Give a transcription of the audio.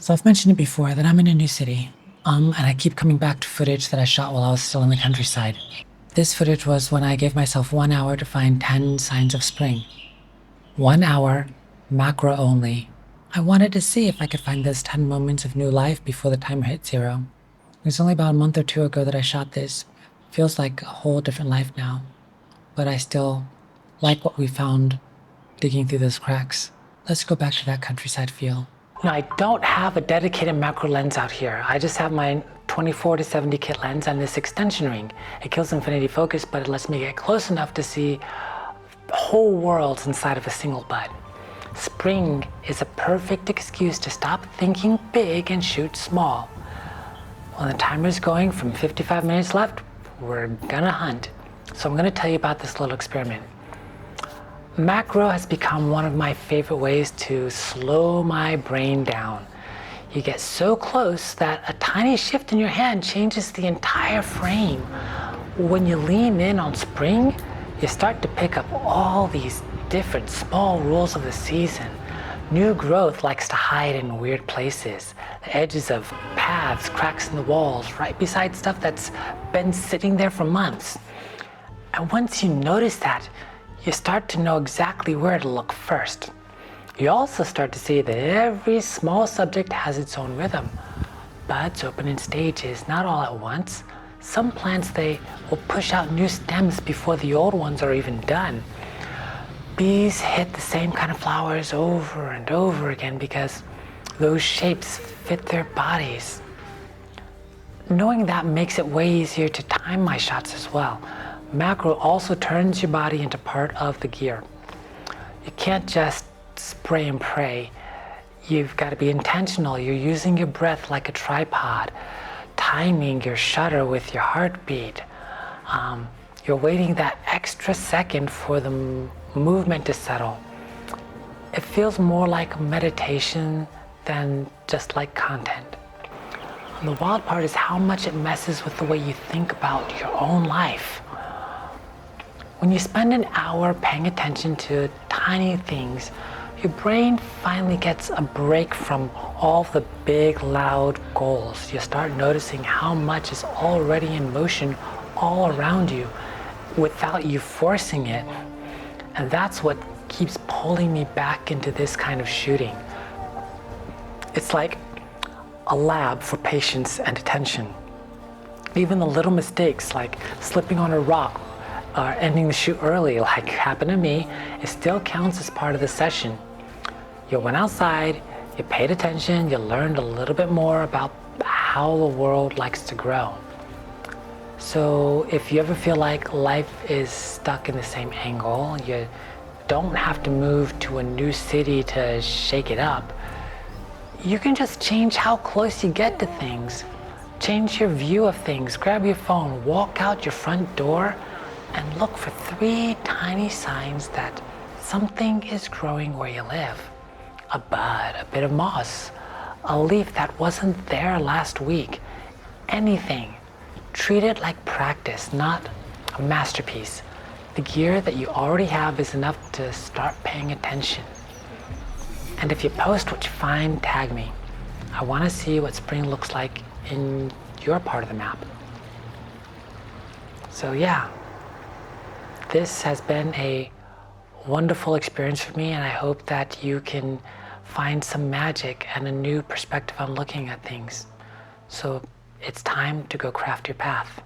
So I've mentioned it before that I'm in a new city, and I keep coming back to footage that I shot while I was still in the countryside. This footage was when I gave myself 1 hour to find 10 signs of spring. 1 hour, macro only. I wanted to see if I could find those 10 moments of new life before the timer hit 0. It was only about a month or two ago that I shot this. Feels like a whole different life now, but I still like what we found digging through those cracks. Let's go back to that countryside feel. Now, I don't have a dedicated macro lens out here. I just have my 24 to 70 kit lens and this extension ring. It kills infinity focus, but it lets me get close enough to see whole worlds inside of a single bud. Spring is a perfect excuse to stop thinking big and shoot small. When the timer's going from 55 minutes left, we're gonna hunt. So I'm gonna tell you about this little experiment. Macro has become one of my favorite ways to slow my brain down. You get so close that a tiny shift in your hand changes the entire frame. When you lean in on spring, you start to pick up all these different small rules of the season. New growth likes to hide in weird places, the edges of paths, cracks in the walls, right beside stuff that's been sitting there for months. And once you notice that, you start to know exactly where to look first. You also start to see that every small subject has its own rhythm. Buds open in stages, not all at once. Some plants, they will push out new stems before the old ones are even done. Bees hit the same kind of flowers over and over again because those shapes fit their bodies. Knowing that makes it way easier to time my shots as well. Macro also turns your body into part of the gear. You can't just spray and pray. You've got to be intentional. You're using your breath like a tripod, timing your shutter with your heartbeat. You're waiting that extra second for the movement to settle. It feels more like meditation than just like content. And the wild part is how much it messes with the way you think about your own life. When you spend an hour paying attention to tiny things, your brain finally gets a break from all the big, loud goals. You start noticing how much is already in motion all around you without you forcing it. And that's what keeps pulling me back into this kind of shooting. It's like a lab for patience and attention. Even the little mistakes like slipping on a rock or ending the shoot early, like happened to me, it still counts as part of the session. You went outside, you paid attention, you learned a little bit more about how the world likes to grow. So if you ever feel like life is stuck in the same angle, you don't have to move to a new city to shake it up. You can just change how close you get to things. Change your view of things, grab your phone, walk out your front door, and look for 3 tiny signs that something is growing where you live. A bud, a bit of moss, a leaf that wasn't there last week. Anything. Treat it like practice, not a masterpiece. The gear that you already have is enough to start paying attention. And if you post what you find, tag me. I want to see what spring looks like in your part of the map. So yeah. This has been a wonderful experience for me, and I hope that you can find some magic and a new perspective on looking at things. So it's time to go craft your path.